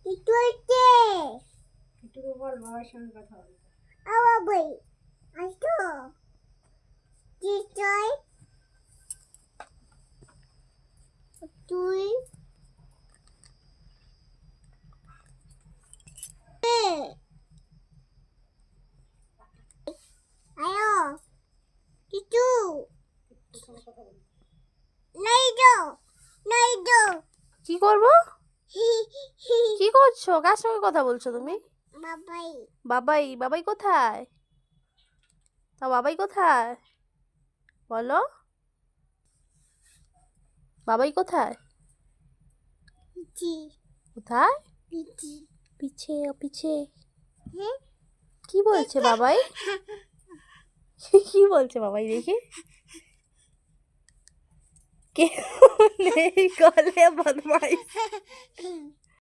ইতুইতে একটু বল বাবার সঙ্গে কথা বল। আবার বই আসো তুই তুই আয়ো কিছু নাই দো কি করবো? কি করছো? কার সঙ্গে কথা বলছো তুমি? বাবাই বাবাই? বাবাই কোথায়? তা বাবাই কোথায় বলো? বাবাই কোথায়? পিচি কোথায়? পিচি পিছে পিছে। হ্যাঁ কি বলছে বাবাই? কি বলছে বাবাই দেখি? কে নেই গলে বদমাইশ।